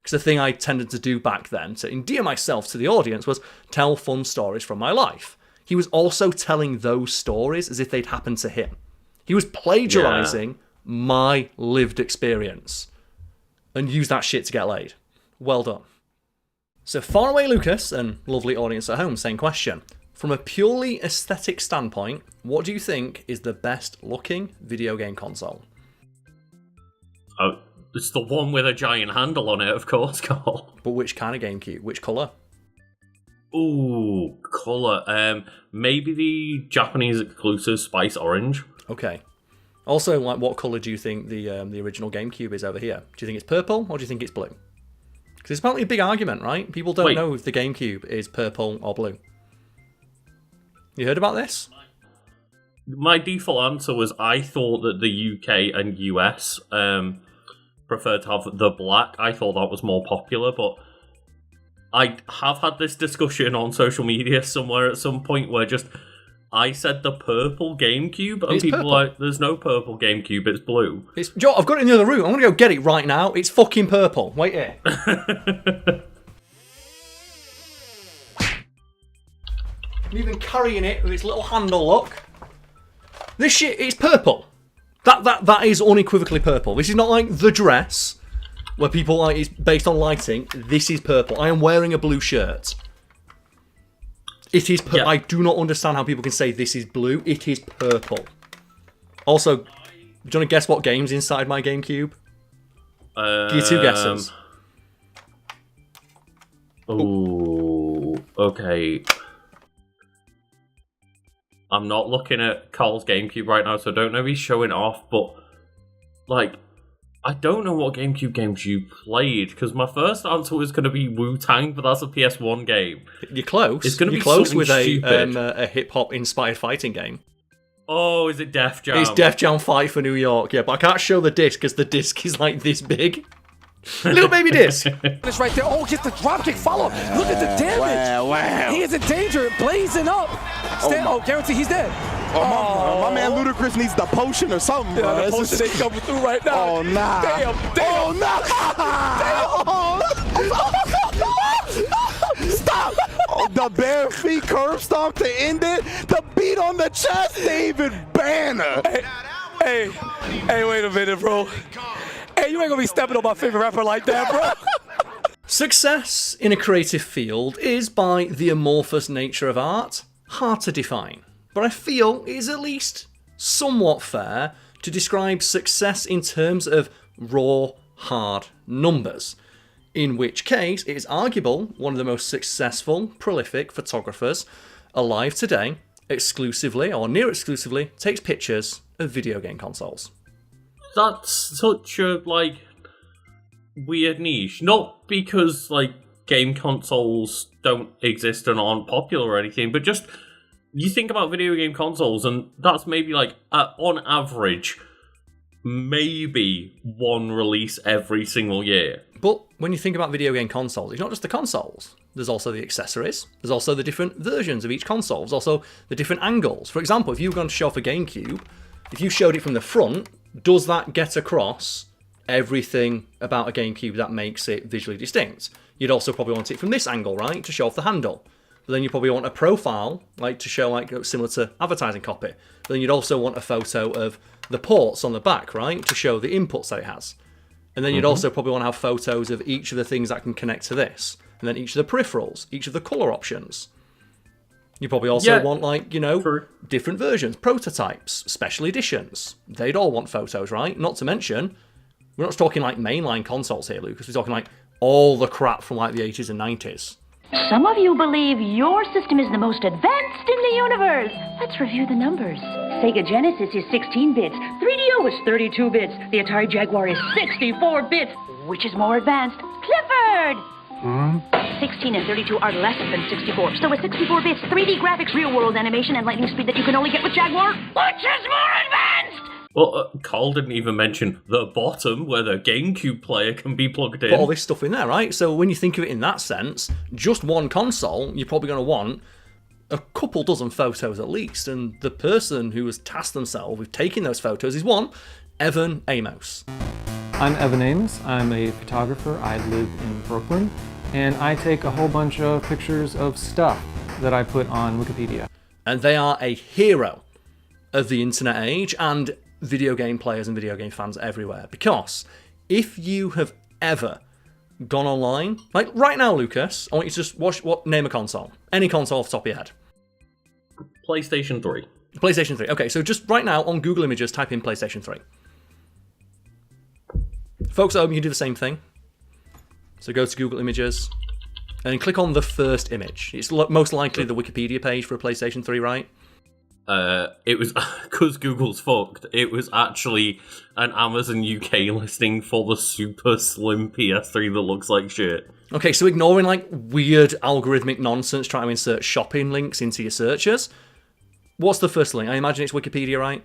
Because the thing I tended to do back then to endear myself to the audience was tell fun stories from my life. He was also telling those stories as if they'd happened to him. He was plagiarizing my lived experience and used that shit to get laid. Well done. So Faraway Lucas and lovely audience at home, same question. From a purely aesthetic standpoint, what do you think is the best looking video game console? Oh, it's the one with a giant handle on it, of course, Karl. But which kind of GameCube? Which colour? Ooh, colour. Maybe the Japanese exclusive Spice Orange. Okay. Also, like, what colour do you think the original GameCube is over here? Do you think it's purple or do you think it's blue? Because it's apparently a big argument, right? People don't know if the GameCube is purple or blue. You heard about this? My default answer was I thought that the UK and US preferred to have the black. I thought that was more popular, but I have had this discussion on social media somewhere at some point where just I said the purple GameCube, and people were like, there's no purple GameCube, it's blue. Joe, I've got it in the other room. I'm going to go get it right now. It's fucking purple. Wait here. I'm even carrying it with its little handle, look. This shit, it's purple. That is unequivocally purple. This is not like The Dress, where people like it's based on lighting. This is purple. I am wearing a blue shirt. It is purple. Yeah. I do not understand how people can say this is blue. It is purple. Also, do you want to guess what game's inside my GameCube? Give you 2 guesses. Oh, okay. I'm not looking at Karl's GameCube right now, so I don't know if he's showing off, but, like, I don't know what GameCube games you played, because my first answer was going to be Wu-Tang, but that's a PS1 game. You're close. It's going to be close with stupid. a hip-hop inspired fighting game. Oh, is it Def Jam? It's Def Jam Fight for New York, yeah, but I can't show the disc, because the disc is, like, this big. Little baby disc. It's right there. Oh, gets the dropkick follow. Look at the damage. Wow. He is in danger, blazing up. Guarantee he's dead. My man Ludacris needs the potion or something, bro. The potion ain't coming through right now. Oh, nah. Damn. Damn. Stop. Oh, the bare feet curb stomp to end it. The beat on the chest, David Banner. Hey, wait a minute, bro. Hey, you ain't gonna be stepping on my favorite rapper like that, bro. Success in a creative field is, by the amorphous nature of art, hard to define. But I feel it is at least somewhat fair to describe success in terms of raw, hard numbers. In which case, it is arguable one of the most successful, prolific photographers alive today, exclusively, or near exclusively, takes pictures of video game consoles. That's such a, like, weird niche. Not because, like, game consoles don't exist and aren't popular or anything, but just, you think about video game consoles, and that's maybe, like, on average, maybe one release every single year. But when you think about video game consoles, it's not just the consoles. There's also the accessories. There's also the different versions of each console. There's also the different angles. For example, if you were going to show off a GameCube, if you showed it from the front, does that get across everything about a GameCube that makes it visually distinct? You'd also probably want it from this angle, right, to show off the handle. But then you probably want a profile, like to show, like, similar to advertising copy. But then you'd also want a photo of the ports on the back, right, to show the inputs that it has. And then you'd also probably want to have photos of each of the things that can connect to this. And then each of the peripherals, each of the colour options. You probably also want, like, you know, different versions, prototypes, special editions. They'd all want photos, right? Not to mention, we're not just talking, like, mainline consoles here, Lucas. We're talking, like, all the crap from, like, the 80s and 90s. Some of you believe your system is the most advanced in the universe. Let's review the numbers. Sega Genesis is 16 bits. 3DO is 32 bits. The Atari Jaguar is 64 bits. Which is more advanced? Clifford! 16 and 32 are less than 64. So with 64 bits, 3D graphics, real-world animation, and lightning speed that you can only get with Jaguar, which is more advanced? Well, Karl didn't even mention the bottom, where the GameCube player can be plugged in. Put all this stuff in there, right? So when you think of it in that sense, just one console, you're probably going to want a couple dozen photos at least. And the person who has tasked themselves with taking those photos is one, Evan Amos. I'm Evan Amos. I'm a photographer. I live in Brooklyn, and I take a whole bunch of pictures of stuff that I put on Wikipedia. And they are a hero of the internet age and video game players and video game fans everywhere. Because if you have ever gone online, like right now, Lucas, I want you to just name a console. Any console off the top of your head. PlayStation 3. PlayStation 3. Okay, so just right now on Google Images, type in PlayStation 3. Folks at home, you can do the same thing. So go to Google Images and click on the first image. It's most likely the Wikipedia page for a PlayStation 3, right? It was, because Google's fucked, it was actually an Amazon UK listing for the super slim PS3 that looks like shit. Okay, so ignoring like weird algorithmic nonsense trying to insert shopping links into your searches, what's the first link? I imagine it's Wikipedia, right?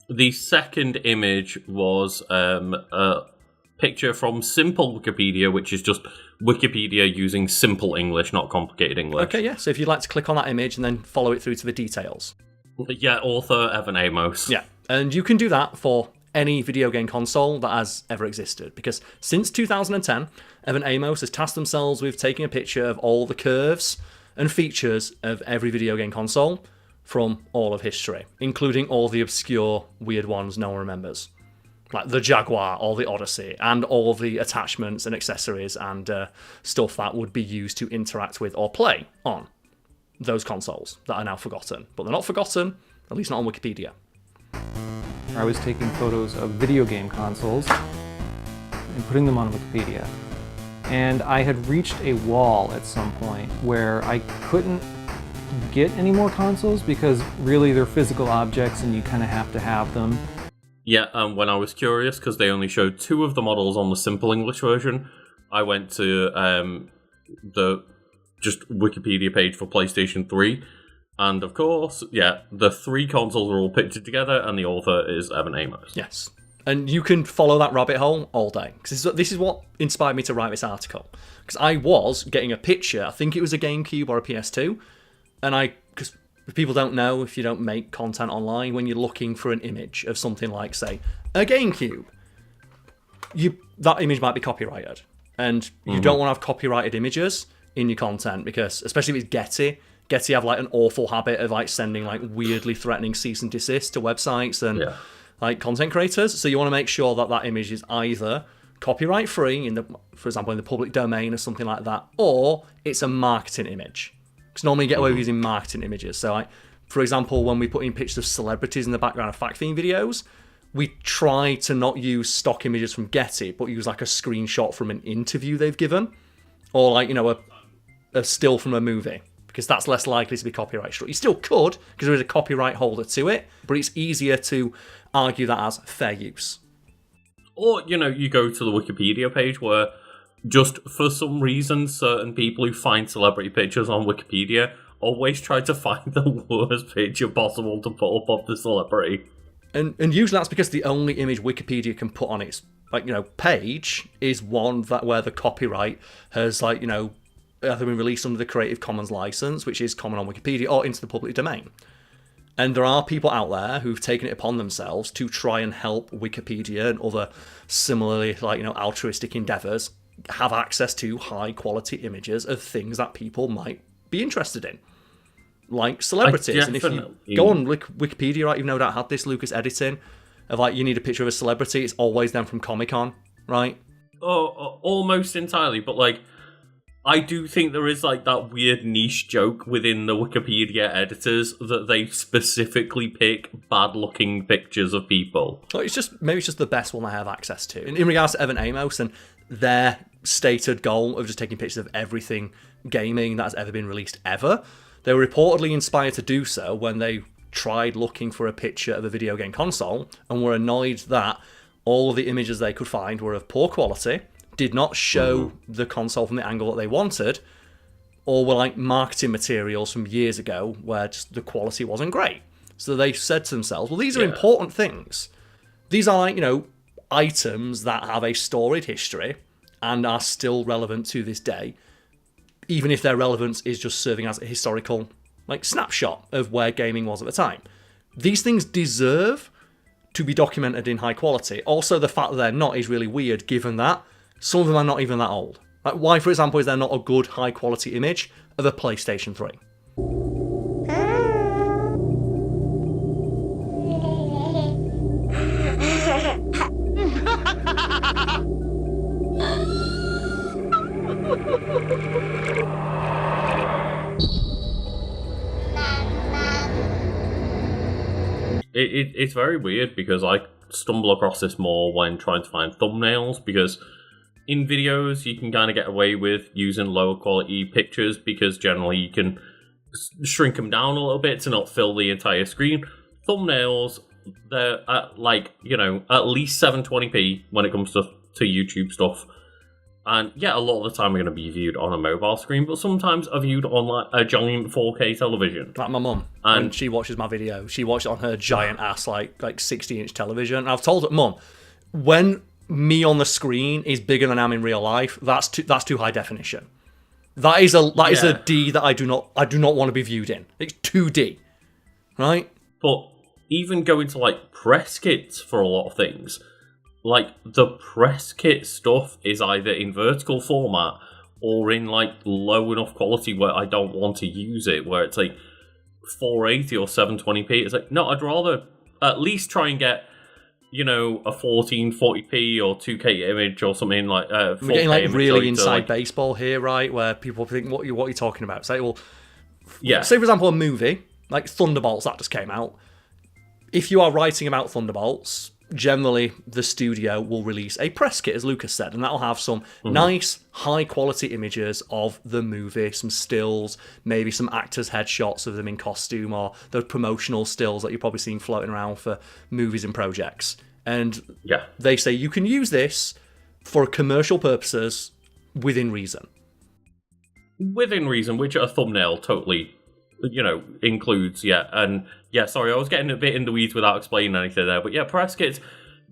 The second image was a picture from Simple Wikipedia, which is just Wikipedia using simple English, not complicated English. Okay, yeah, so if you'd like to click on that image and then follow it through to the details. Yeah, author Evan Amos. Yeah, and you can do that for any video game console that has ever existed, because since 2010, Evan Amos has tasked themselves with taking a picture of all the curves and features of every video game console from all of history, including all the obscure, weird ones no one remembers. Like the Jaguar or the Odyssey, and all the attachments and accessories and stuff that would be used to interact with or play on those consoles that are now forgotten. But they're not forgotten, at least not on Wikipedia. I was taking photos of video game consoles and putting them on Wikipedia. And I had reached a wall at some point where I couldn't get any more consoles because really they're physical objects and you kind of have to have them. Yeah, when I was curious, because they only showed 2 of the models on the simple English version, I went to the just Wikipedia page for PlayStation 3, and of course, yeah, the 3 consoles are all pictured together, and the author is Evan Amos. Yes. And you can follow that rabbit hole all day. Because this is what inspired me to write this article. Because I was getting a picture, I think it was a GameCube or a PS2, and because if people don't know, if you don't make content online, when you're looking for an image of something like, say, a GameCube, that image might be copyrighted. And you don't want to have copyrighted images in your content, because, especially if it's Getty have like an awful habit of like sending like weirdly threatening cease and desist to websites and like content creators. So you want to make sure that that image is either copyright free, for example, in the public domain or something like that, or it's a marketing image. Because normally you get away with using marketing images. So, like, for example, when we put in pictures of celebrities in the background of fact theme videos, we try to not use stock images from Getty, but use like a screenshot from an interview they've given, or like, a still from a movie, because that's less likely to be copyright struck. You still could, because there is a copyright holder to it, but it's easier to argue that as fair use. Or, you go to the Wikipedia page where just for some reason, certain people who find celebrity pictures on Wikipedia always try to find the worst picture possible to put up of the celebrity. And usually that's because the only image Wikipedia can put on its page is one where the copyright has either been released under the Creative Commons license, which is common on Wikipedia, or into the public domain. And there are people out there who've taken it upon themselves to try and help Wikipedia and other similarly altruistic endeavours have access to high quality images of things that people might be interested in, like celebrities. And if you go on Wikipedia, right, you've no doubt had this, Lucas, editing of you need a picture of a celebrity, it's always them from Comic-Con, right? Oh, almost entirely, but I do think there is that weird niche joke within the Wikipedia editors that they specifically pick bad-looking pictures of people. Well, maybe it's just the best one I have access to. In regards to Evan Amos and their stated goal of just taking pictures of everything gaming that has ever been released ever, they were reportedly inspired to do so when they tried looking for a picture of a video game console and were annoyed that all of the images they could find were of poor quality, did not show the console from the angle that they wanted, or were marketing materials from years ago where just the quality wasn't great. So they said to themselves, well, these are important things. These are items that have a storied history and are still relevant to this day, even if their relevance is just serving as a historical snapshot of where gaming was at the time. These things deserve to be documented in high quality. Also, the fact that they're not is really weird, given that some of them are not even that old. Like, why, for example, is there not a good high quality image of a PlayStation 3? It's very weird because I stumble across this more when trying to find thumbnails, because in videos you can kind of get away with using lower quality pictures because generally you can shrink them down a little bit to not fill the entire screen. Thumbnails, they're at at least 720p when it comes to YouTube stuff. And yeah, a lot of the time are going to be viewed on a mobile screen, but sometimes are viewed on like a giant 4K television. Like my mum, and when she watches my video, she watches it on her giant ass like 60-inch television. And I've told her, Mum, when me on the screen is bigger than I'm in real life, that's too high definition. That is a D that I do not want to be viewed in. It's 2D, right? But even going to like press kits for a lot of things. Like, the press kit stuff is either in vertical format or in, like, low enough quality where I don't want to use it, where it's, like, 480 or 720p. It's like, no, I'd rather at least try and get, a 1440p or 2K image or something like 4K. We're getting, like, really inside like, baseball here, right, where people think, what are you talking about? Say, well, yeah. Say, for example, a movie, like Thunderbolts, that just came out. If you are writing about Thunderbolts, generally the studio will release a press kit, as Lucas said, and that'll have some nice high quality images of the movie, some stills, maybe some actors' headshots of them in costume, or those promotional stills that you're probably seeing floating around for movies and projects. And they say you can use this for commercial purposes within reason. Within reason, which a thumbnail totally includes, and sorry, I was getting a bit in the weeds without explaining anything there, but press kits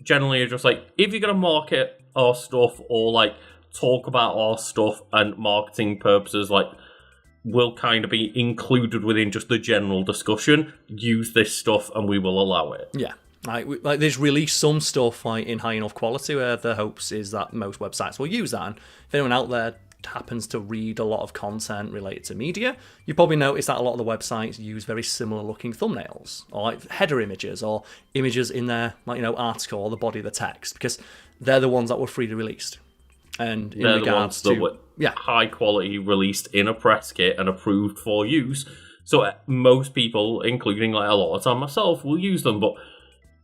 generally are just like, if you're going to market our stuff or like talk about our stuff and marketing purposes, like, will kind of be included within just the general discussion, use this stuff and we will allow it. Yeah. Like they've released some stuff like in high enough quality where the hopes is that most websites will use that, and if anyone out there happens to read a lot of content related to media, you probably notice that a lot of the websites use very similar looking thumbnails or like header images or images in their article or the body of the text, because they're the ones that were freely released. And in they're regards the ones that were high quality, released in a press kit and approved for use. So most people, including like a lot of time myself, will use them. But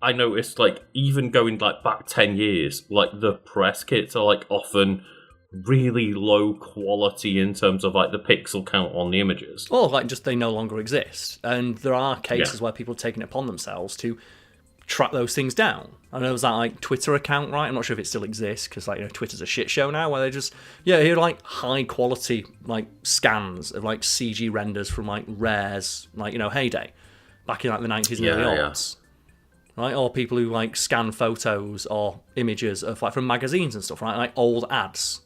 I noticed, like, even going like back 10 years, like the press kits are like often really low quality in terms of like the pixel count on the images. Or like just they no longer exist. And there are cases where people have taken it upon themselves to track those things down. I know there's that like Twitter account, right? I'm not sure if it still exists because Twitter's a shit show now, where they just here like high quality like scans of like CG renders from like Rare's heyday back in like the 90s and early aughts. Right? Or people who like scan photos or images of like from magazines and stuff, right? Like old ads.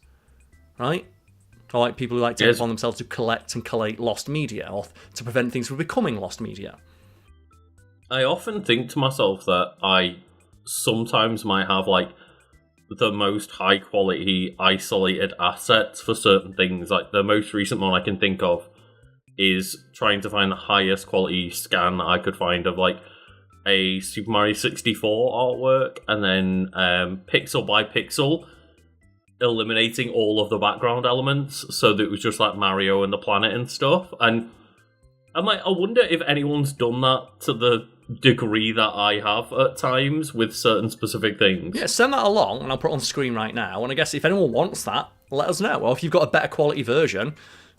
Right? Or like people who like take it upon themselves to collect and collate lost media, or to prevent things from becoming lost media. I often think to myself that I sometimes might have like the most high quality isolated assets for certain things. Like the most recent one I can think of is trying to find the highest quality scan that I could find of like a Super Mario 64 artwork, and then pixel by pixel eliminating all of the background elements so that it was just like Mario and the planet and stuff. And I'm like, I wonder if anyone's done that to the degree that I have at times with certain specific things. Yeah, send that along and I'll put it on the screen right now. And I guess if anyone wants that, let us know. Or if you've got a better quality version,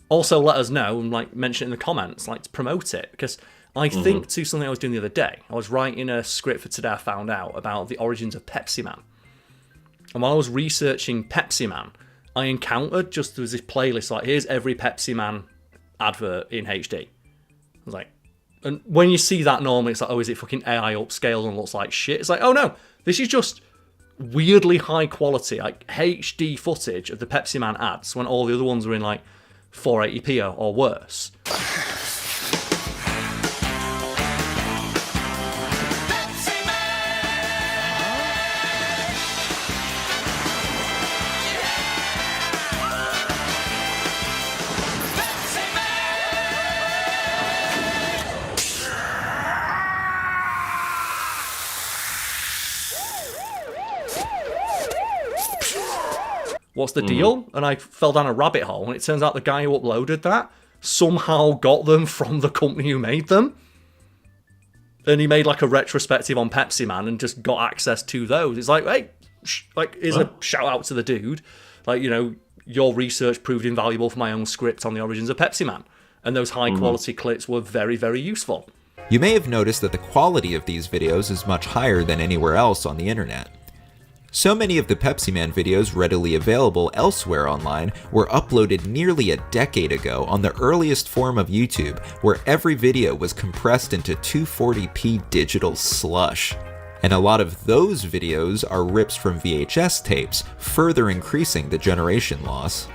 also let us know and like mention it in the comments, like to promote it. Because I think to something I was doing the other day, I was writing a script for today. I found out about the origins of PEPSIMAN. And while I was researching PEPSIMAN, I encountered there was this playlist like, here's every PEPSIMAN advert in HD. I was like, and when you see that normally, it's like, oh, is it fucking AI upscaled and looks like shit? It's like, oh no, this is just weirdly high quality, like HD footage of the PEPSIMAN ads when all the other ones are in like 480p or worse. what's the deal? And I fell down a rabbit hole, and it turns out the guy who uploaded that somehow got them from the company who made them. And he made like a retrospective on PEPSIMAN and just got access to those. It's like, hey, here's a shout out to the dude. Like, your research proved invaluable for my own script on the origins of PEPSIMAN. And those high quality clips were very, very useful. You may have noticed that the quality of these videos is much higher than anywhere else on the internet. So many of the PEPSIMAN videos readily available elsewhere online were uploaded nearly a decade ago on the earliest form of YouTube, where every video was compressed into 240p digital slush. And a lot of those videos are rips from VHS tapes, further increasing the generation loss.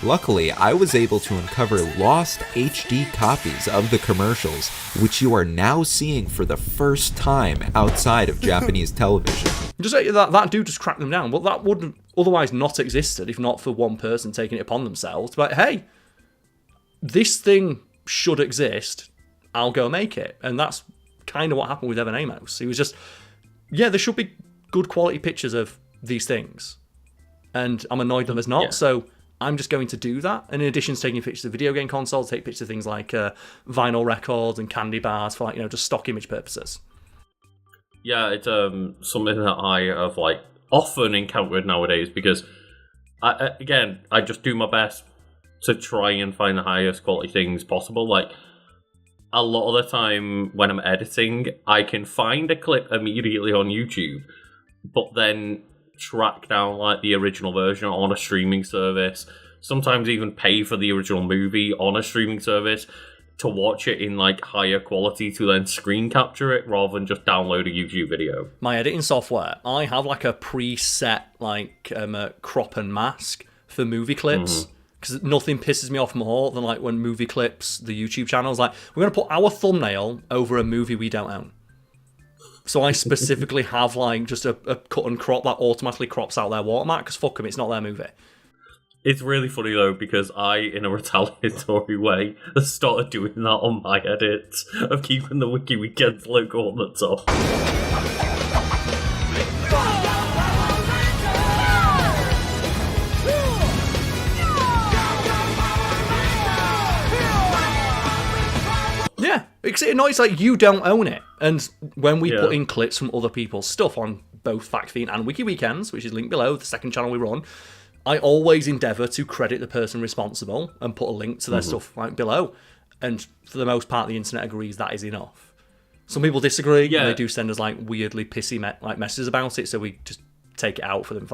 Luckily, I was able to uncover lost HD copies of the commercials, which you are now seeing for the first time outside of Japanese television. Just that dude just cracked them down, but that wouldn't otherwise not existed if not for one person taking it upon themselves. But hey, this thing should exist, I'll go make it. And that's kind of what happened with Evan Amos. He was just, there should be good quality pictures of these things. And I'm annoyed that there's not, so I'm just going to do that. And in addition to taking pictures of video game consoles, take pictures of things like vinyl records and candy bars for just stock image purposes. Yeah, it's something that I have often encountered nowadays because I just do my best to try and find the highest quality things possible. Like a lot of the time when I'm editing, I can find a clip immediately on YouTube, but then track down the original version on a streaming service, sometimes even pay for the original movie on a streaming service to watch it in higher quality to then screen capture it rather than just download a YouTube video. My editing software, I have a preset crop and mask for movie clips because nothing pisses me off more than when movie clips, the YouTube channels, we're going to put our thumbnail over a movie we don't own. So I specifically have just a cut and crop that automatically crops out their watermark because fuck them, it's not their movie. It's really funny though because I, in a retaliatory way, started doing that on my edits of keeping the Wiki Weekends logo on the top. Yeah, it annoys you don't own it. And when we put in clips from other people's stuff on both FactFiend and Wiki Weekends, which is linked below, the second channel we run, I always endeavour to credit the person responsible and put a link to their stuff below. And for the most part, the internet agrees that is enough. Some people disagree, and they do send us weirdly pissy messages about it, so we just take it out for them.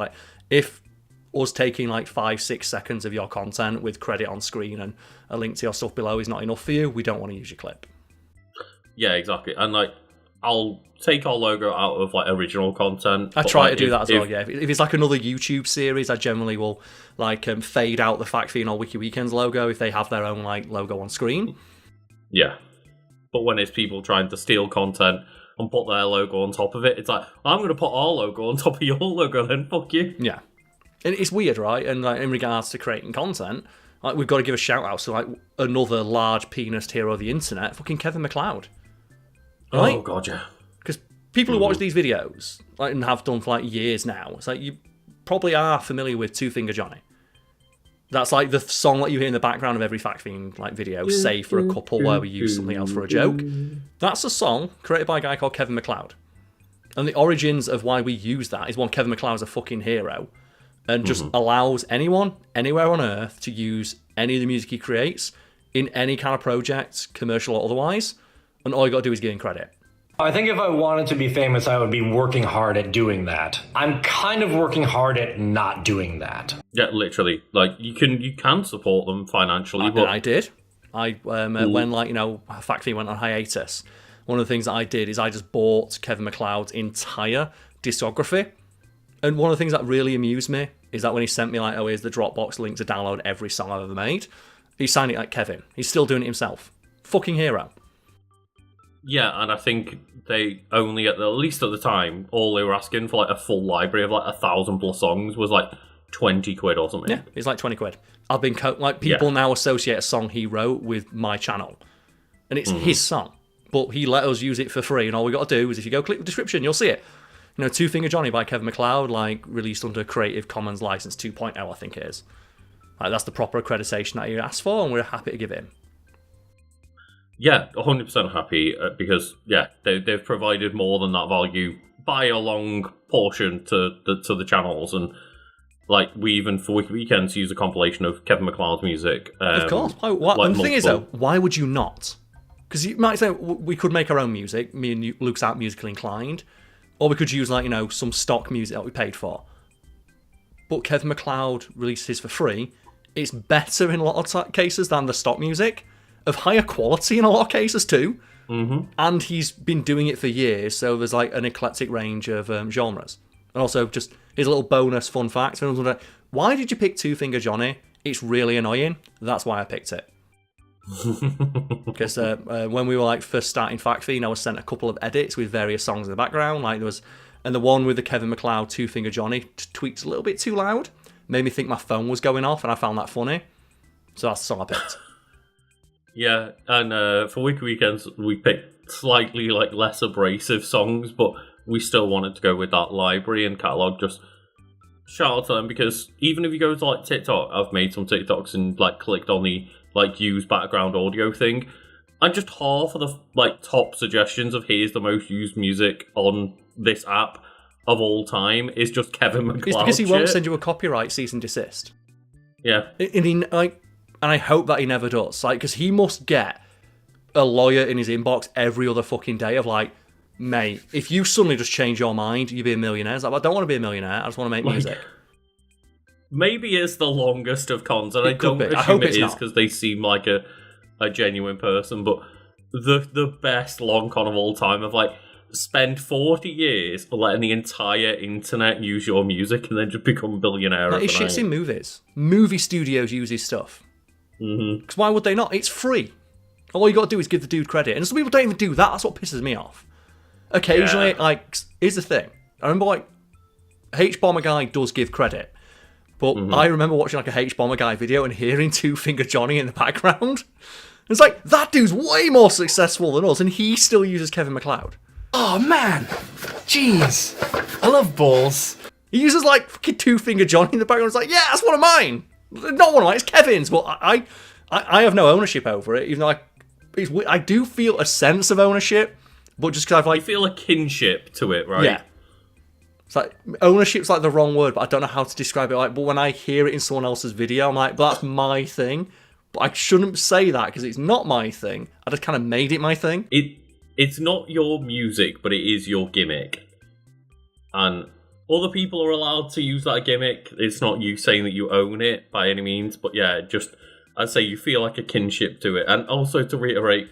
If us taking 5-6 seconds of your content with credit on screen and a link to your stuff below is not enough for you, we don't want to use your clip. Yeah, exactly. And I'll take our logo out of original content. I try to do that as well, yeah. If it's another YouTube series, I generally will fade out the FactFiend or Wiki Weekends logo if they have their own logo on screen. Yeah. But when it's people trying to steal content and put their logo on top of it, it's I'm going to put our logo on top of your logo then, fuck you. Yeah. And it's weird, right? And in regards to creating content, we've got to give a shout out to another large penis hero of the internet, fucking Kevin MacLeod. Right? Oh god, yeah. Because people who watch these videos and have done for years now, it's you probably are familiar with Two Finger Johnny. That's the song that you hear in the background of every FactFiend video, save for a couple where we use something else for a joke. That's a song created by a guy called Kevin MacLeod. And the origins of why we use that is Kevin MacLeod's a fucking hero and just allows anyone, anywhere on earth, to use any of the music he creates in any kind of project, commercial or otherwise, and all you gotta do is give him credit. I think if I wanted to be famous, I would be working hard at doing that. I'm kind of working hard at not doing that. Yeah, literally. You can support them financially. But I did. When FactFiend went on hiatus, one of the things that I did is I just bought Kevin MacLeod's entire discography. And one of the things that really amused me is that when he sent me here's the Dropbox link to download every song I've ever made, he signed it Kevin. He's still doing it himself. Fucking hero. Yeah, and I think they only, at least at the time, all they were asking for a full library of 1,000+ songs was 20 quid or something. Yeah, it's 20 quid. I've been people now associate a song he wrote with my channel, and it's his song, but he let us use it for free, and all we got to do is if you go click the description, you'll see it. You know, Two Finger Johnny by Kevin MacLeod, like, released under Creative Commons License 2.0, I think it is. Like, that's the proper accreditation that he asked for, and we're happy to give him. Yeah, 100% happy, because, yeah, they've provided more than that value by a long portion to the channels, and, like, we even, for Wiki Weekends, use a compilation of Kevin MacLeod's music. Of course. And the thing is, though, why would you not? Because you might say, we could make our own music, me and Luke's out musically inclined, or we could use, like, you know, some stock music that we paid for. But Kevin MacLeod released his for free. It's better in a lot of cases than the stock music, of higher quality in a lot of cases too. Mm-hmm. And he's been doing it for years, so there's like an eclectic range of genres. And also, just his little bonus fun fact: why did you pick Two Finger Johnny? It's really annoying. That's why I picked it. Because when we were like first starting Fact Fiend, I was sent a couple of edits with various songs in the background. Like there was, and the one with the Kevin MacLeod Two Finger Johnny tweets a little bit too loud. Made me think my phone was going off, and I found that funny. So that's the song I picked. Yeah, and for Wiki Weekends, we picked slightly like less abrasive songs, but we still wanted to go with that library and catalogue. Just shout out to them, because even if you go to like TikTok, I've made some TikToks and like clicked on the like use background audio thing, and just half of the like top suggestions of here's the most used music on this app of all time is just Kevin MacLeod. It's because he won't send you a copyright cease and desist. Yeah, and I hope that he never does. Like, because he must get a lawyer in his inbox every other fucking day of like, mate, if you suddenly just change your mind, you'll be a millionaire. It's like, I don't want to be a millionaire. I just want to make music. Maybe it's the longest of cons, and I don't assume it is because they seem like a genuine person. But the best long con of all time of like, spend 40 years letting the entire internet use your music and then just become a billionaire. Like, it shits in movies. Movie studios use his stuff. Because why would they not? It's free. All you got to do is give the dude credit. And some people don't even do that. That's what pisses me off. Occasionally, like, here's the thing. I remember, like, H-Bomber Guy does give credit. But I remember watching, like, a H-Bomber Guy video and hearing Two Finger Johnny in the background. It's like, that dude's way more successful than us, and he still uses Kevin MacLeod. Oh, man. Jeez. I love balls. He uses, like, fucking Two Finger Johnny in the background. It's like, yeah, that's one of mine. Not one of mine, it's Kevin's. But I have no ownership over it, even though I do feel a sense of ownership, but just because I've, like... You feel a kinship to it, right? Yeah. It's like, ownership's like the wrong word, but I don't know how to describe it. Like, but when I hear it in someone else's video, I'm like, but that's my thing. But I shouldn't say that, because it's not my thing. I just kind of made it my thing. It's not your music, but it is your gimmick. And other people are allowed to use that gimmick. It's not you saying that you own it by any means. But yeah, just, I'd say you feel like a kinship to it. And also to reiterate,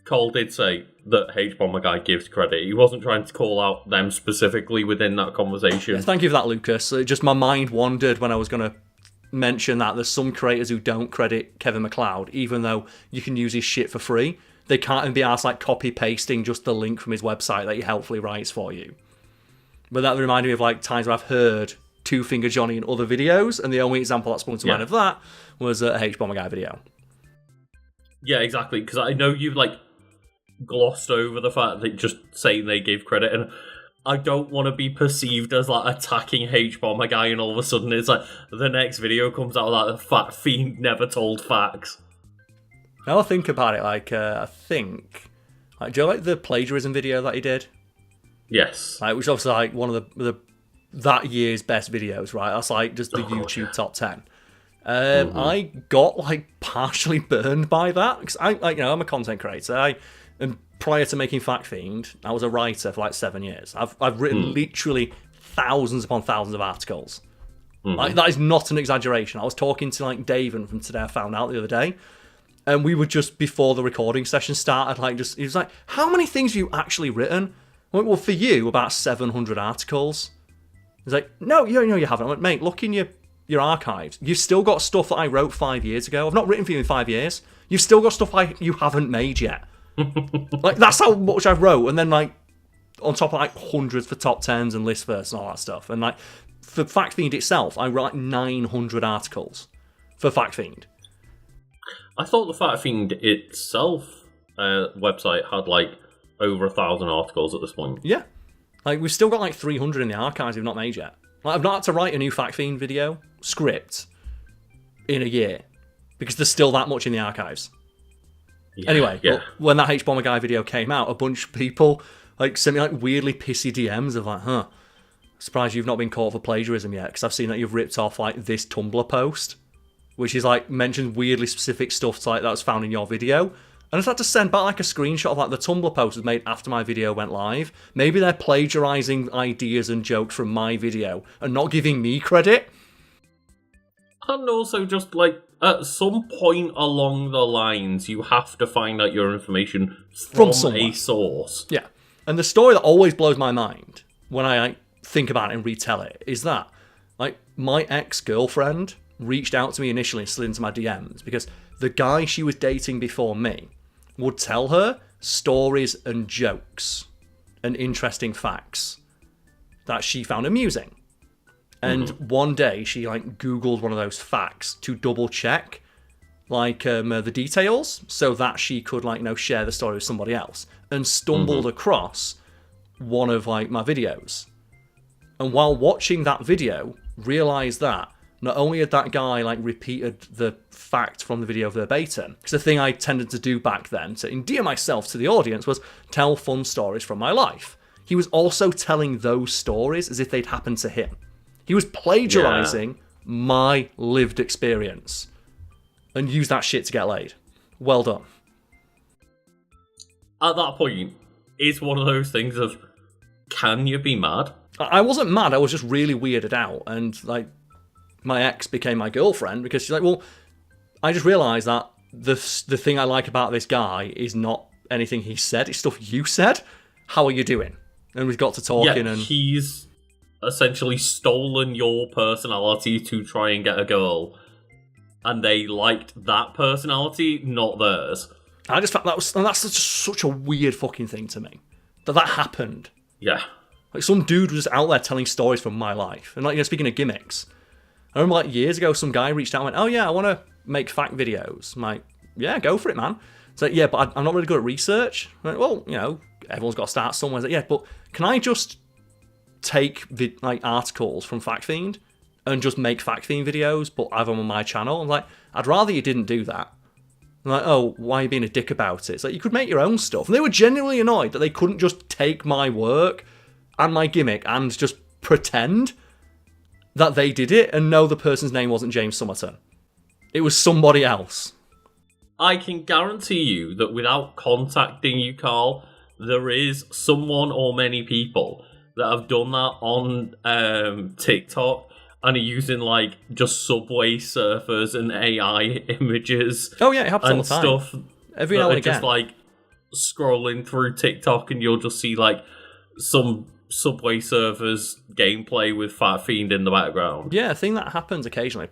Karl did say that H-Bomber Guy gives credit. He wasn't trying to call out them specifically within that conversation. Yeah, thank you for that, Lucas. Just my mind wandered when I was going to mention that there's some creators who don't credit Kevin MacLeod, even though you can use his shit for free. They can't even be asked like copy-pasting just the link from his website that he helpfully writes for you. But that reminded me of like times where I've heard Two Finger Johnny in other videos, and the only example that sprung to mind of that was a H-Bomber Guy video. Yeah, exactly, because I know you've like glossed over the fact that just saying they gave credit, and I don't want to be perceived as like attacking H-Bomber Guy, and all of a sudden it's like the next video comes out like the fat fiend never told facts. Now I think about it, like, I think... Like, do you like the plagiarism video that he did? Yes. Like, which is obviously, like, one of the that year's best videos, right? That's, like, just the YouTube top 10. I got, like, partially burned by that. Because, I'm a content creator. And prior to making Fact Fiend, I was a writer for, like, 7 years. I've written literally thousands upon thousands of articles. Like, that is not an exaggeration. I was talking to, like, Davidson from Today I Found Out the other day. And we were just, before the recording session started, like, just, he was like, how many things have you actually written? I went, well, for you, about 700 articles. He's like, no, you haven't. I went, mate, look in your archives. You've still got stuff that I wrote 5 years ago. I've not written for you in 5 years. You've still got stuff you haven't made yet. Like, that's how much I wrote. And then, like, on top of, like, hundreds for top 10s and list verse and all that stuff. And, like, for Fact Fiend itself, I wrote, like, 900 articles for Fact Fiend. I thought the Fact Fiend itself website had like over 1,000 articles at this point. Yeah. Like, we've still got like 300 in the archives we've not made yet. Like, I've not had to write a new Fact Fiend video script in a year because there's still that much in the archives. Yeah, anyway, yeah. When that H-Bomber Guy video came out, a bunch of people like sent me like weirdly pissy DMs of like, surprised you've not been caught for plagiarism yet, because I've seen that you've ripped off like this Tumblr post, which is like mentions weirdly specific stuff like that was found in your video. And I just had to send back like a screenshot of like the Tumblr post was made after my video went live. Maybe they're plagiarizing ideas and jokes from my video and not giving me credit. And also just like at some point along the lines, you have to find out your information from a source. Yeah. And the story that always blows my mind when I like, think about it and retell it is that like my ex-girlfriend reached out to me initially and slid into my DMs because the guy she was dating before me would tell her stories and jokes and interesting facts that she found amusing. And one day she like Googled one of those facts to double check like the details so that she could like, you know, share the story with somebody else, and stumbled across one of like my videos. And while watching that video, realized that not only had that guy like repeated the fact from the video verbatim, because the thing I tended to do back then to endear myself to the audience was tell fun stories from my life. He was also telling those stories as if they'd happened to him. He was plagiarizing my lived experience and used that shit to get laid. Well done. At that point, it's one of those things of, can you be mad? I wasn't mad, I was just really weirded out, and like my ex became my girlfriend because she's like, well, I just realised that the thing I like about this guy is not anything he said, it's stuff you said. How are you doing? And we've got to talking, and he's essentially stolen your personality to try and get a girl, and they liked that personality, not theirs. I just felt that's just such a weird fucking thing to me that happened. Yeah. Like, some dude was out there telling stories from my life. And, like, you know, speaking of gimmicks, I remember, like, years ago, some guy reached out and went, oh, yeah, I want to make fact videos. I'm like, yeah, go for it, man. It's like, yeah, but I'm not really good at research. I'm like, well, you know, everyone's got to start somewhere. Like, yeah, but can I just take, articles from Fact Fiend and just make Fact Fiend videos, but have them on my channel? I'm like, I'd rather you didn't do that. I'm like, oh, why are you being a dick about it? It's like, you could make your own stuff. And they were genuinely annoyed that they couldn't just take my work and my gimmick and just pretend that they did it and know the person's name wasn't James Summerton. It was somebody else. I can guarantee you that without contacting you, Karl, there is someone or many people that have done that on TikTok and are using like just subway surfers and AI images. Oh yeah, it happens all the time. Stuff every now and again. Just like scrolling through TikTok, and you'll just see like some Subway Surfers gameplay with Fat Fiend in the background. Yeah, a thing that happens occasionally.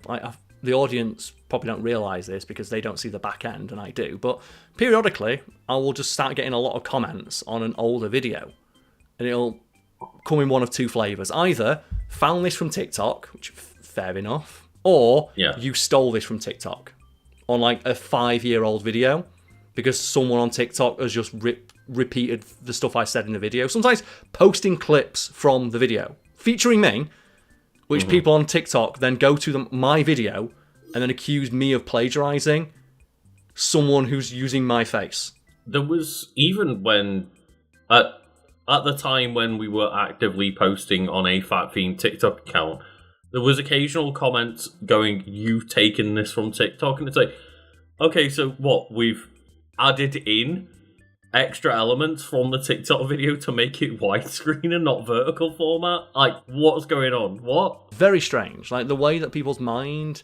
The audience probably don't realise this because they don't see the back end, and I do. But periodically, I will just start getting a lot of comments on an older video, and it'll come in one of two flavours. Either found this from TikTok, which fair enough, or you stole this from TikTok on like a 5-year-old video because someone on TikTok has just repeated the stuff I said in the video. Sometimes posting clips from the video featuring me, which people on TikTok then go to my video and then accuse me of plagiarizing someone who's using my face. There was, even when at the time when we were actively posting on a Fat Fiend TikTok account, there was occasional comments going, "You've taken this from TikTok," and it's like, okay, so what? We've added in extra elements from the TikTok video to make it widescreen and not vertical format? Like, what's going on? What? Very strange. Like, the way that people's mind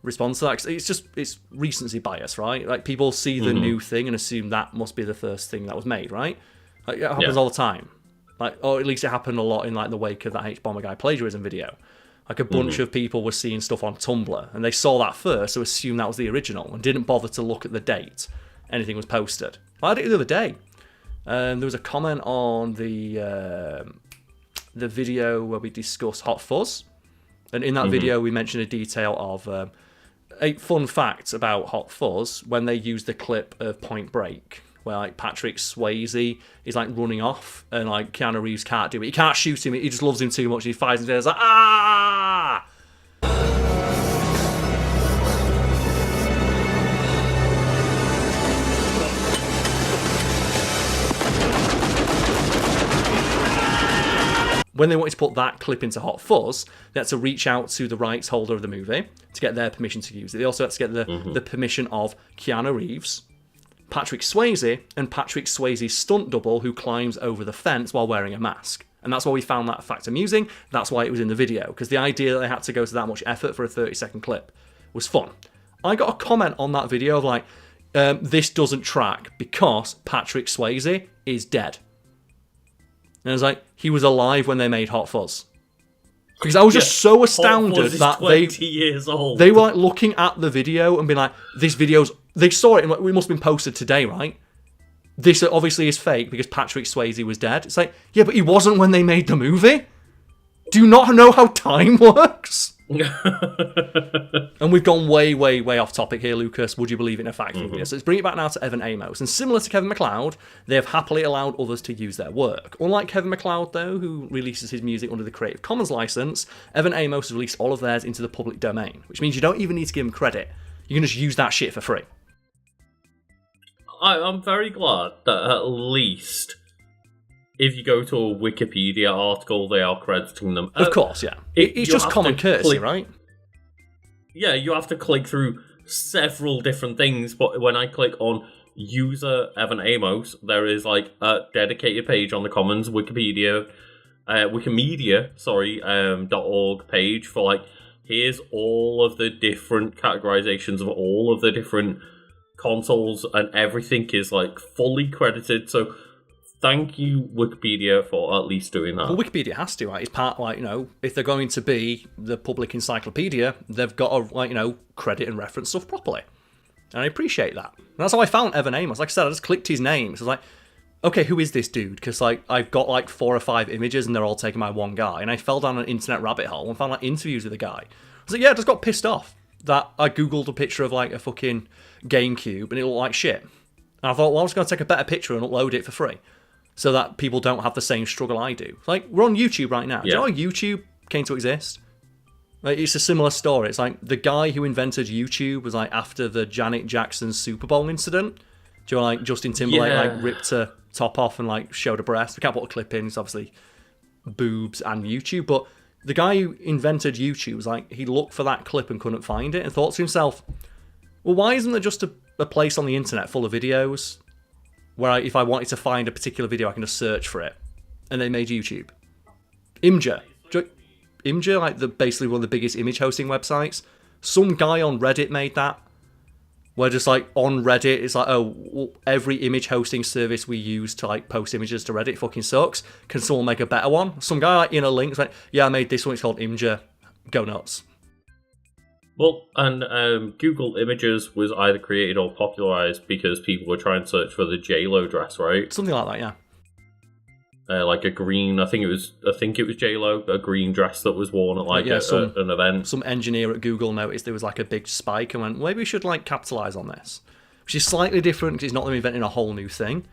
responds to that, it's recency bias, right? Like, people see the new thing and assume that must be the first thing that was made, right? Like, it happens all the time. Like, or at least it happened a lot in like the wake of that H-Bomber Guy plagiarism video. Like, a bunch of people were seeing stuff on Tumblr, and they saw that first, so assumed that was the original, and didn't bother to look at the date anything was posted. I did it the other day. There was a comment on the video where we discussed Hot Fuzz, and in that video we mentioned a detail of a fun fact about Hot Fuzz when they used the clip of Point Break where like Patrick Swayze is like running off and like Keanu Reeves can't do it. He can't shoot him. He just loves him too much. He fires him. He's like, ah! When they wanted to put that clip into Hot Fuzz, they had to reach out to the rights holder of the movie to get their permission to use it. They also had to get the permission of Keanu Reeves, Patrick Swayze, and Patrick Swayze's stunt double who climbs over the fence while wearing a mask. And that's why we found that fact amusing. That's why it was in the video, because the idea that they had to go to that much effort for a 30-second clip was fun. I got a comment on that video of like, this doesn't track because Patrick Swayze is dead. And I was like, he was alive when they made Hot Fuzz. Because I was just so astounded that 20 years old. They were like looking at the video and being like, this video's... They saw it and like, it must have been posted today, right? This obviously is fake because Patrick Swayze was dead. It's like, yeah, but he wasn't when they made the movie. Do you not know how time works? And we've gone way, way, way off topic here, Lucas. Would you believe in a fact? So let's bring it back now to Evan Amos. And similar to Kevin MacLeod, they have happily allowed others to use their work. Unlike Kevin MacLeod, though, who releases his music under the Creative Commons license, Evan Amos has released all of theirs into the public domain, which means you don't even need to give him credit. You can just use that shit for free. I'm very glad that at least if you go to a Wikipedia article, they are crediting them. Of course, yeah. It's just common courtesy, right? Yeah, you have to click through several different things, but when I click on user Evan Amos, there is like a dedicated page on the Commons Wikipedia, .org page for like, here's all of the different categorizations of all of the different consoles, and everything is like fully credited. So thank you, Wikipedia, for at least doing that. Well, Wikipedia has to, right? It's part, like, you know, if they're going to be the public encyclopedia, they've got to, like, you know, credit and reference stuff properly. And I appreciate that. And that's how I found Evan Amos. Like I said, I just clicked his name. So I was like, okay, who is this dude? Because, like, I've got, like, 4 or 5 images and they're all taken by one guy. And I fell down an internet rabbit hole and found, like, interviews with the guy. I was like, yeah, I just got pissed off that I Googled a picture of, like, a fucking GameCube and it looked like shit. And I thought, well, I'm just going to take a better picture and upload it for free, so that people don't have the same struggle I do. Like, we're on YouTube right now. Yeah. Do you know how YouTube came to exist? Like, it's a similar story. It's like the guy who invented YouTube was like after the Janet Jackson Super Bowl incident. Do you know, like Justin Timberlake like ripped her top off and like showed a breast? We can't put a clip in. It's obviously boobs and YouTube. But the guy who invented YouTube was like, he looked for that clip and couldn't find it and thought to himself, well, why isn't there just a place on the internet full of videos where if I wanted to find a particular video, I can just search for it? And they made YouTube. Imgur, like basically one of the biggest image hosting websites. Some guy on Reddit made that. Where just like on Reddit, it's like, oh, well, every image hosting service we use to like post images to Reddit fucking sucks. Can someone make a better one? Some guy like in a link like, yeah, I made this one. It's called Imgur. Go nuts. Well, and Google Images was either created or popularized because people were trying to search for the J-Lo dress, right? Something like that, yeah. Like a green, I think it was J-Lo, a green dress that was worn at like an event. Some engineer at Google noticed there was like a big spike and went, maybe we should like capitalize on this. Which is slightly different because it's not them inventing a whole new thing.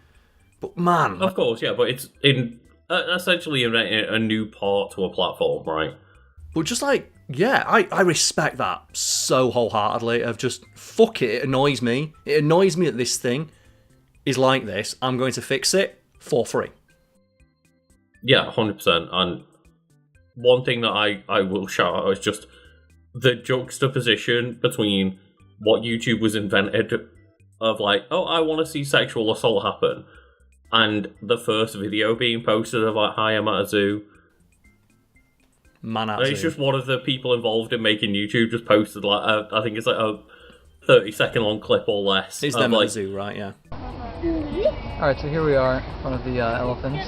But man, of course, yeah, but it's in essentially inventing a new part to a platform, right? But just like, yeah, I respect that so wholeheartedly. Of just, fuck it, it annoys me. It annoys me that this thing is like this. I'm going to fix it for free. Yeah, 100%. And one thing that I will shout out is just the juxtaposition between what YouTube was invented of like, oh, I want to see sexual assault happen, and the first video being posted of like, hi, I'm at a zoo. Man, it's just one of the people involved in making YouTube just posted like I think it's like a 30-second long clip or less. It's them at the zoo, right? Yeah. Alright, so here we are in front of the elephants.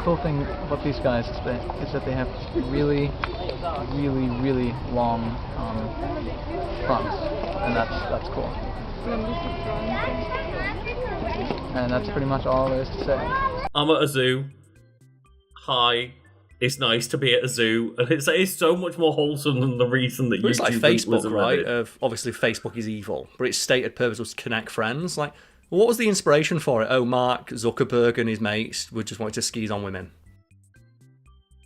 Cool thing about these guys is that they have really, really, really long fronts, and that's cool. And that's pretty much all there is to say. I'm at a zoo. Hi. It's nice to be at a zoo, and it's so much more wholesome than the reason that it's YouTube like Facebook, was right? Obviously, Facebook is evil, but its stated purpose was to connect friends. Like, What was the inspiration for it? Oh, Mark Zuckerberg and his mates would just wanted to skis on women.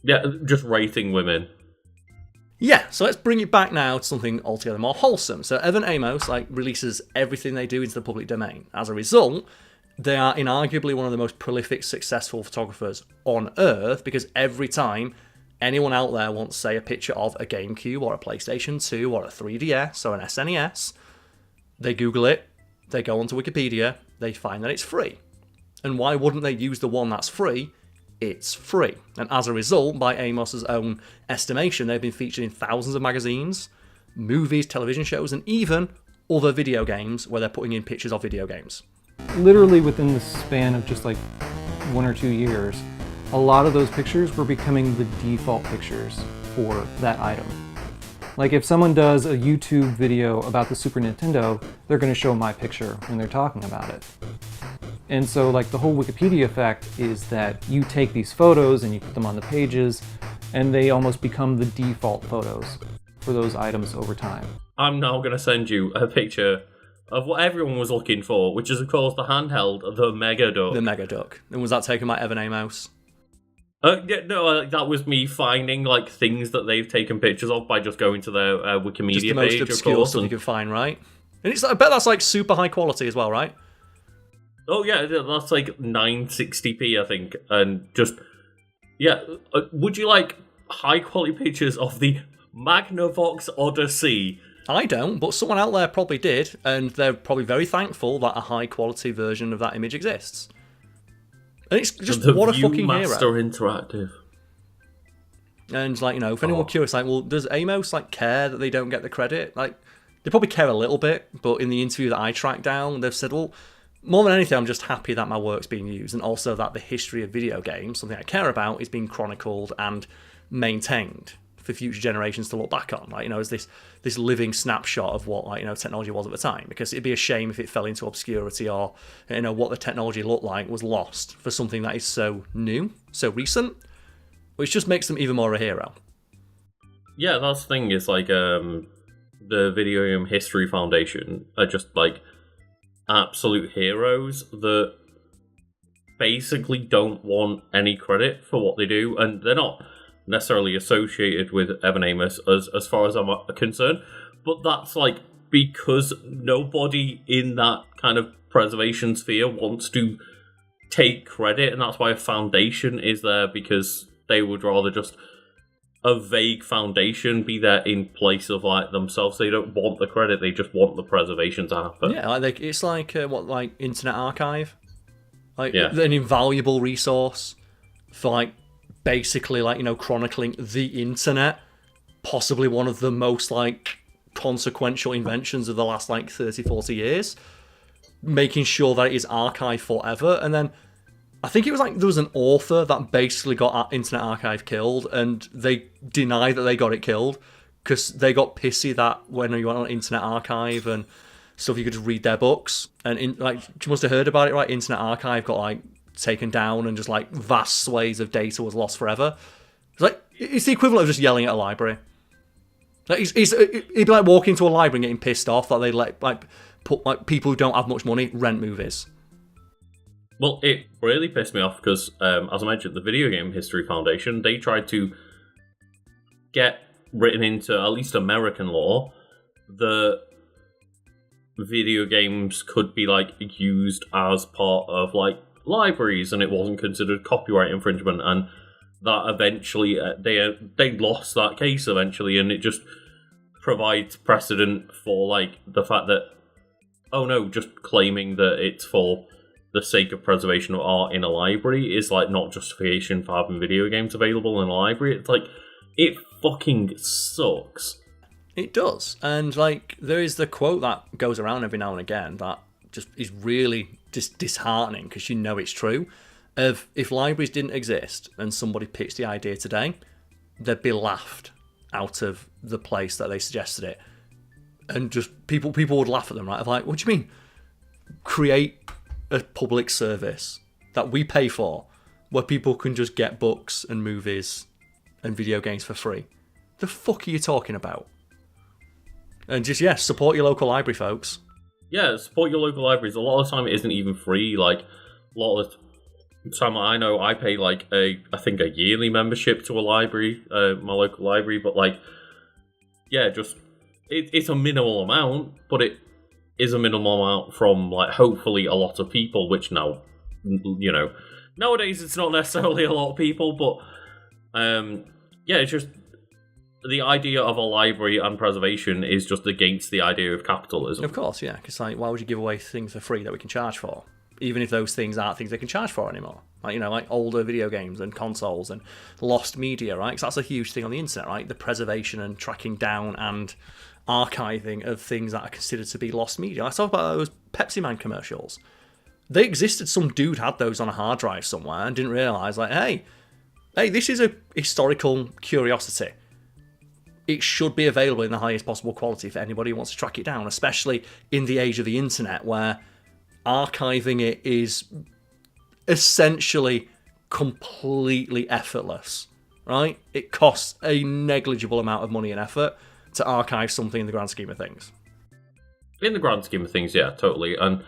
Yeah, just rating women. Yeah, so let's bring it back now to something altogether more wholesome. So Evan Amos releases everything they do into the public domain. As a result, they are inarguably one of the most prolific, successful photographers on Earth, because every time anyone out there wants, say, a picture of a GameCube or a PlayStation 2 or a 3DS or an SNES, they Google it, they go onto Wikipedia, they find that it's free. And why wouldn't they use the one that's free? It's free. And as a result, by Amos's own estimation, they've been featured in thousands of magazines, movies, television shows, and even other video games where they're putting in pictures of video games. Literally within the span of just like 1 or 2 years, a lot of those pictures were becoming the default pictures for that item. Like if someone does a YouTube video about the Super Nintendo, they're going to show my picture when they're talking about it. And so like the whole Wikipedia effect is that you take these photos and you put them on the pages, and they almost become the default photos for those items over time. I'm now going to send you a picture of what everyone was looking for, which is of course the handheld, the Mega Duck. The Mega Duck. And was that taken by Evan Amos? That was me finding like things that they've taken pictures of by just going to their Wikimedia Just the most page, obscure of course. stuff you can find, right? And it's, I bet that's like super high quality as well, right? Oh yeah, that's like 960p, I think, and just yeah. Would you like high quality pictures of the Magnavox Odyssey? I don't, but someone out there probably did, and they're probably very thankful that a high quality version of that image exists. And it's just what a fucking hero. Interactive. And like, you know, if anyone's curious, like, well, does Amos like care that they don't get the credit? Like, they probably care a little bit, but in the interview that I tracked down, they've said, well, more than anything, I'm just happy that my work's being used, and also that the history of video games, something I care about, is being chronicled and maintained for future generations to look back on. Like, you know, as this living snapshot of what, like, you know, technology was at the time. Because it'd be a shame if it fell into obscurity, or, you know, what the technology looked like was lost for something that is so new, so recent, which just makes them even more a hero. Yeah, that's the thing, is like the Video Game History Foundation are just like absolute heroes that basically don't want any credit for what they do, and they're not necessarily associated with Evan Amos as far as I'm concerned, but that's like because nobody in that kind of preservation sphere wants to take credit, and that's why a foundation is there, because they would rather just a vague foundation be there in place of like themselves. They don't want the credit, they just want the preservation to happen. Yeah, like it's like like Internet Archive, like an invaluable resource for like basically like, you know, chronicling the internet, possibly one of the most like consequential inventions of the last like 30-40 years, making sure that it is archived forever. And then I think it was like there was an author that basically got Internet Archive killed, and they deny that they got it killed because they got pissy that when you went on Internet Archive and stuff, you could just read their books. And like, you must have heard about it, right? Internet Archive got like taken down, and just like vast swathes of data was lost forever. It's like, it's the equivalent of just yelling at a library. Like he'd be like walking into a library and getting pissed off that they let like put like people who don't have much money rent movies. Well, it really pissed me off because, as I mentioned, the Video Game History Foundation, they tried to get written into at least American law that video games could be like used as part of like libraries, and it wasn't considered copyright infringement, and that eventually they lost that case eventually, and it just provides precedent for like the fact that, oh no, just claiming that it's for the sake of preservation of art in a library is like not justification for having video games available in a library. It's like, it fucking sucks. It does. And like, there is the quote that goes around every now and again that just is really disheartening, because you know it's true, of if libraries didn't exist and somebody pitched the idea today, they'd be laughed out of the place that they suggested it. And just people would laugh at them, right? Of like, what do you mean? Create a public service that we pay for, where people can just get books and movies and video games for free. The fuck are you talking about? And just, support your local library, folks. yeah, support your local libraries. A lot of the time it isn't even free. Like, a lot of the time I know I pay like I think a yearly membership to a library, my local library, but like, yeah, just it's a minimal amount, but it is a minimal amount from like hopefully a lot of people, which now, you know, nowadays it's not necessarily a lot of people, but yeah, it's just the idea of a library and preservation is just against the idea of capitalism. Of course, yeah, because like, why would you give away things for free that we can charge for? Even if those things aren't things they can charge for anymore. Like, you know, like older video games and consoles and lost media, right? Because that's a huge thing on the internet, right? The preservation and tracking down and archiving of things that are considered to be lost media. I talk about those PEPSIMAN commercials. They existed. Some dude had those on a hard drive somewhere and didn't realise, like, hey, this is a historical curiosity. It should be available in the highest possible quality for anybody who wants to track it down, especially in the age of the internet where archiving it is essentially completely effortless, right? It costs a negligible amount of money and effort to archive something in the grand scheme of things. In the grand scheme of things, yeah, totally. And,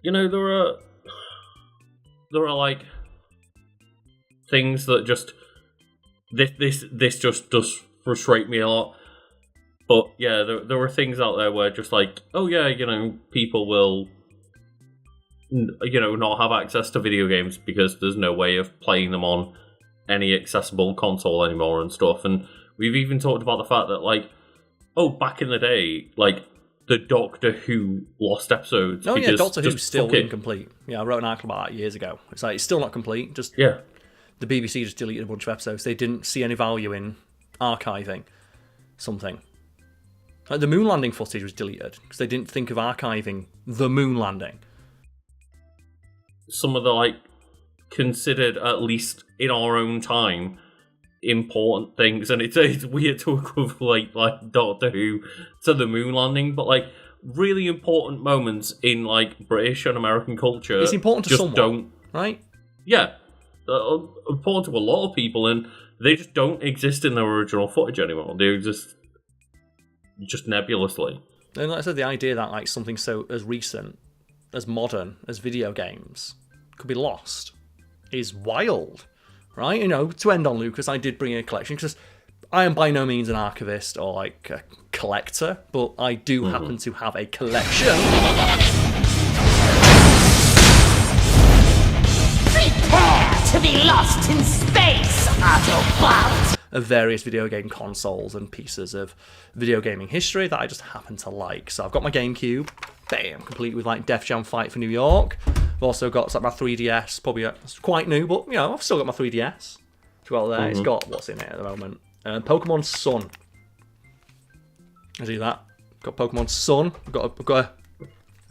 you know, there are like things that just this just does frustrate me a lot. But yeah, there are things out there where just like, oh yeah, you know, people will, you know, not have access to video games because there's no way of playing them on any accessible console anymore and stuff. And we've even talked about the fact that, like, oh, back in the day, like, the Doctor Who lost episodes. Oh yeah, Doctor Who's still incomplete. Yeah, I wrote an article about that years ago. It's like, it's still not complete. Just yeah, the BBC just deleted a bunch of episodes. They didn't see any value in archiving something. Like, the moon landing footage was deleted because they didn't think of archiving the moon landing. Some of the, like, considered, at least in our own time, important things, and it's weird to equivalent like Doctor Who to the moon landing, but like really important moments in like British and American culture, it's important to just someone, don't, right? Yeah, important to a lot of people, and they just don't exist in their original footage anymore. They exist just nebulously. And like I said, the idea that like something so as recent, as modern as video games could be lost is wild. Right, you know, to end on Lucas, I did bring in a collection because I am by no means an archivist or like a collector, but I do happen to have a collection. Prepare to be lost in space, Autobot! Of various video game consoles and pieces of video gaming history that I just happen to like. So I've got my GameCube, bam, complete with like Def Jam Fight for New York. I've also got like my 3DS, probably it's quite new, but you know, I've still got my 3DS. It's got there. It's got what's in it at the moment. Pokemon Sun. I do that. Got Pokemon Sun. I've got a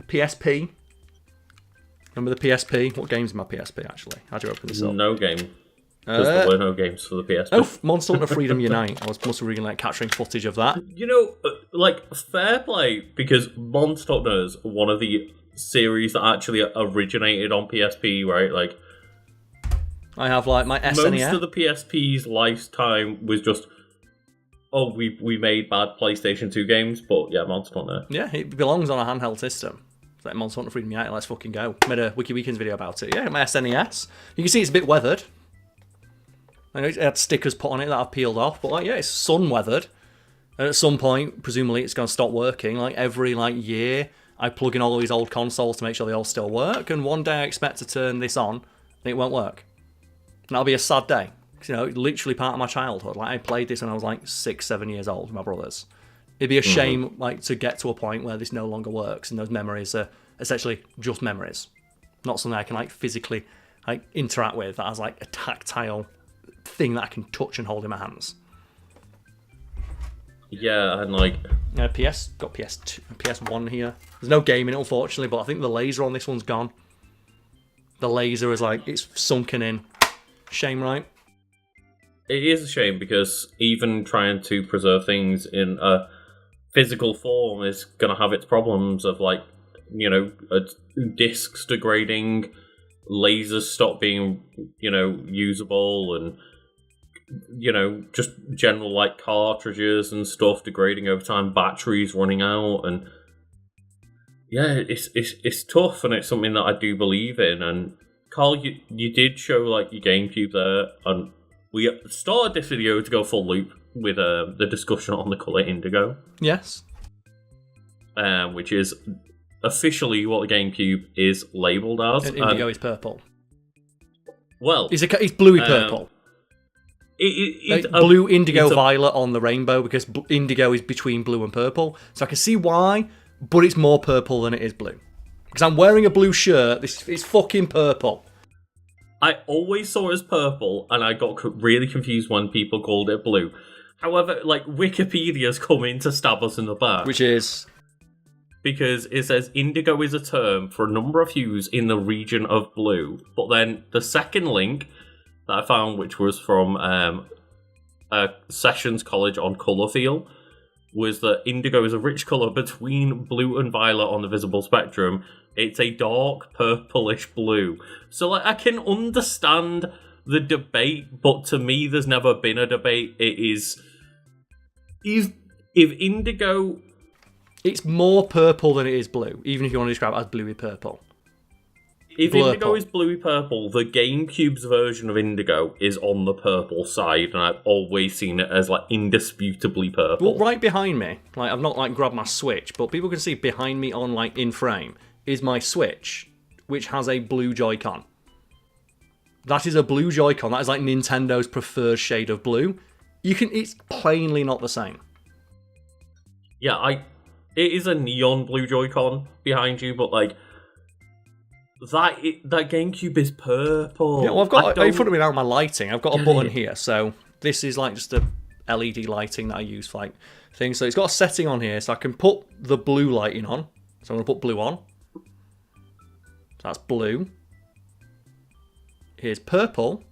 PSP. Remember the PSP? What game's in my PSP actually? How'd you open this up? No game. Because there were no games for the PSP. Oh, Monster Hunter Freedom Unite. I was must have really like capturing footage of that. You know, like, fair play, because Monster Hunter is one of the series that actually originated on PSP, right? Like, I have like my SNES. Most of the PSP's lifetime was just, oh, we made bad PlayStation 2 games, but yeah, Monster Hunter. Yeah, it belongs on a handheld system. It's like Monster Hunter Freedom Unite, let's fucking go. Made a Wiki Weekends video about it. Yeah, my SNES. You can see it's a bit weathered. I know it had stickers put on it that I've peeled off, but like, yeah, it's sun weathered. And at some point, presumably, it's going to stop working. Like every like year, I plug in all of these old consoles to make sure they all still work. And one day, I expect to turn this on, and it won't work. And that'll be a sad day. Because, you know, it's literally part of my childhood. Like I played this when I was like 6, 7 years old with my brothers. It'd be a shame, like, to get to a point where this no longer works, and those memories are essentially just memories, not something I can like physically like interact with. That has like a tactile thing that I can touch and hold in my hands. Yeah, and like got PS2, PS1 here. There's no game in it, unfortunately, but I think the laser on this one's gone. The laser is like, it's sunken in. Shame, right? It is a shame, because even trying to preserve things in a physical form is going to have its problems of, like, you know, discs degrading, lasers stop being, you know, usable, and, you know, just general, like, cartridges and stuff degrading over time, batteries running out, and yeah, it's tough, and it's something that I do believe in. And Karl, you did show like your GameCube there, and we started this video to go full loop with the discussion on the color indigo. Yes. Which is officially what the GameCube is labelled as. And indigo is purple. Well, it's bluey purple. Blue, indigo, violet on the rainbow, because indigo is between blue and purple. So I can see why, but it's more purple than it is blue. Because I'm wearing a blue shirt, this is fucking purple. I always saw it as purple, and I got really confused when people called it blue. However, like, Wikipedia's come in to stab us in the back. Which is? Because it says indigo is a term for a number of hues in the region of blue. But then the second link that I found, which was from Sessions College on Colour Feel, was that indigo is a rich colour between blue and violet on the visible spectrum. It's a dark purplish blue. So, like, I can understand the debate, but to me, there's never been a debate. It is... If indigo... It's more purple than it is blue, even if you want to describe it as bluey purple. If indigo is bluey purple, the GameCube's version of indigo is on the purple side, and I've always seen it as, like, indisputably purple. Well, right behind me, like, I've not, like, grabbed my Switch, but people can see behind me on, like, in frame, is my Switch, which has a blue Joy-Con. That is a blue Joy-Con. That is, like, Nintendo's preferred shade of blue. It's plainly not the same. Yeah, it is a neon blue Joy-Con behind you, but, like, that GameCube is purple. Yeah, well, I've got in front of me now my lighting. I've got a button here, so this is like just a LED lighting that I use for like things. So it's got a setting on here, so I can put the blue lighting on. So I'm gonna put blue on. So that's blue. Here's purple.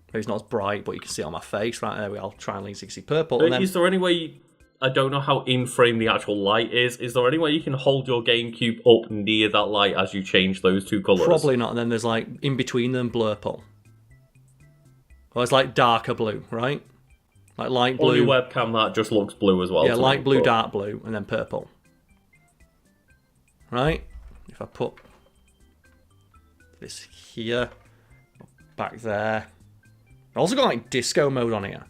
Maybe it's not as bright, but you can see it on my face. Right there we are. I'll try and lean so you can see purple. But and then... is there any way? I don't know how in-frame the actual light is. Is there any way you can hold your GameCube up near that light as you change those two colours? Probably not. And then there's like, in between them, blurple. Well, it's like darker blue, right? Like light blue. On your webcam, that just looks blue as well. Yeah, light blue, dark blue, and then purple. Right? If I put this here, back there. I've also got like disco mode on here.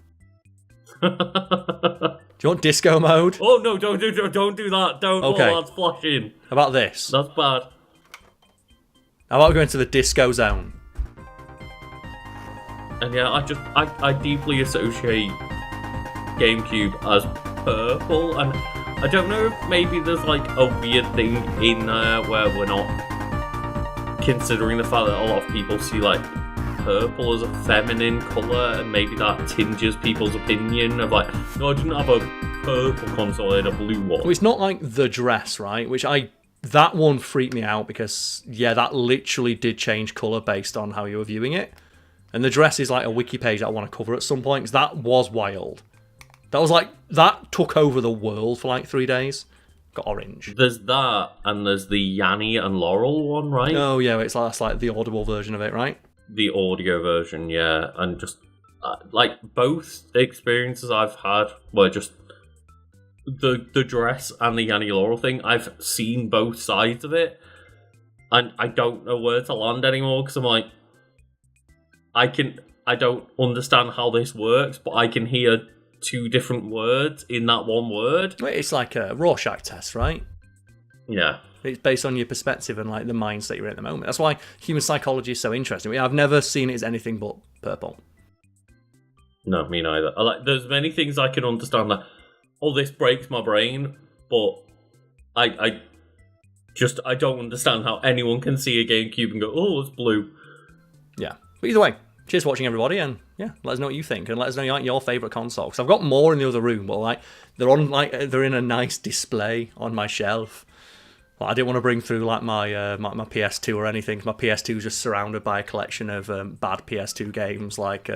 Do you want disco mode? Oh no! Don't do that! Don't. Okay. Oh, that's flashing. How about this? That's bad. How about going to the disco zone? And yeah, I deeply associate GameCube as purple, and I don't know if maybe there's like a weird thing in there where we're not considering the fact that a lot of people see like purple as a feminine colour, and maybe that tinges people's opinion of like, no, I didn't have a purple console, I had a blue one. Well, it's not like The Dress, right? That one freaked me out because, yeah, that literally did change colour based on how you were viewing it. And The Dress is like a wiki page that I want to cover at some point, because that was wild. That took over the world for like 3 days. Got orange. There's that, and there's the Yanni and Laurel one, right? Oh, yeah, that's like the audible version of it, right? The audio version, yeah, and just like both experiences I've had were just the Dress and the Yanni Laurel thing. I've seen both sides of it, and I don't know where to land anymore, because I'm like, I don't understand how this works, but I can hear two different words in that one word. It's like a Rorschach test, right? Yeah. It's based on your perspective and like the mindset you're in at the moment. That's why human psychology is so interesting. I've never seen it as anything but purple. No, me neither. There's many things I can understand that, oh, this breaks my brain, but I don't understand how anyone can see a GameCube and go, oh, it's blue. Yeah. But either way, cheers for watching, everybody, and yeah, let us know what you think, and let us know your favourite console. Because I've got more in the other room, but like they're in a nice display on my shelf. I didn't want to bring through like my PS2 or anything. My PS2 is just surrounded by a collection of bad PS2 games like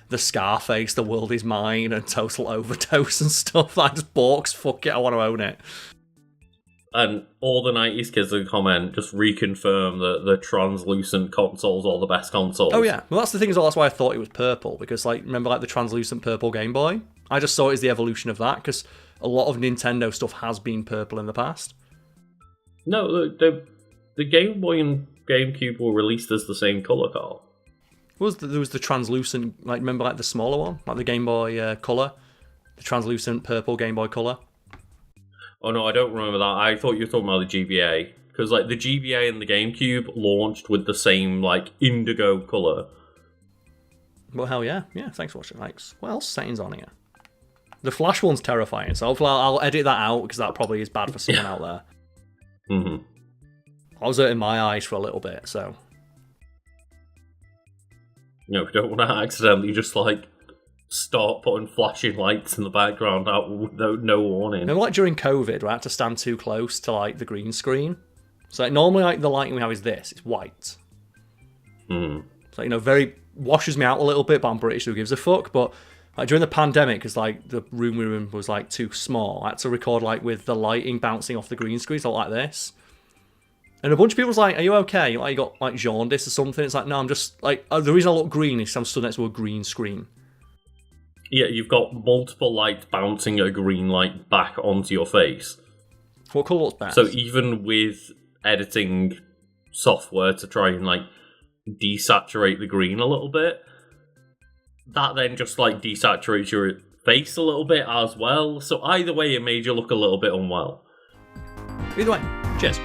the Scarface, The World Is Mine, and Total Overdose and stuff. I just bought, fuck it, I want to own it. And all the 90s kids that comment just reconfirm that the translucent consoles are the best consoles. Oh yeah, well that's the thing as well. That's why I thought it was purple, because like remember like the translucent purple Game Boy? I just saw it as the evolution of that, because a lot of Nintendo stuff has been purple in the past. No, the Game Boy and GameCube were released as the same colour, Karl. There was the translucent, like, remember, like, the smaller one? Like the Game Boy Colour? The translucent purple Game Boy Colour? Oh no, I don't remember that. I thought you were talking about the GBA. Because, like, the GBA and the GameCube launched with the same, like, indigo colour. Well, hell yeah. Yeah, thanks for watching. Thanks. What else settings on here? The Flash one's terrifying, so hopefully I'll edit that out, because that probably is bad for someone out there. Mm-hmm. I was hurting my eyes for a little bit, so... You know, we don't want to accidentally just, like, start putting flashing lights in the background out with no warning. Remember, like, during COVID, we had to stand too close to, like, the green screen? So, like, normally, like, the lighting we have is this. It's white. So, you know, very... washes me out a little bit, but I'm British, who gives a fuck? But, like, during the pandemic, because, like, the room we were in was, like, too small, I had to record, like, with the lighting bouncing off the green screen, so like this. And a bunch of people was like, are you okay? Like, you got, like, jaundice or something? It's like, no, I'm just, like, the reason I look green is I'm stood next to a green screen. Yeah, you've got multiple lights bouncing a green light back onto your face. What colour looks best? So even with editing software to try and, like, desaturate the green a little bit, that then just, like, desaturates your face a little bit as well. So either way, it made you look a little bit unwell. Either way, cheers.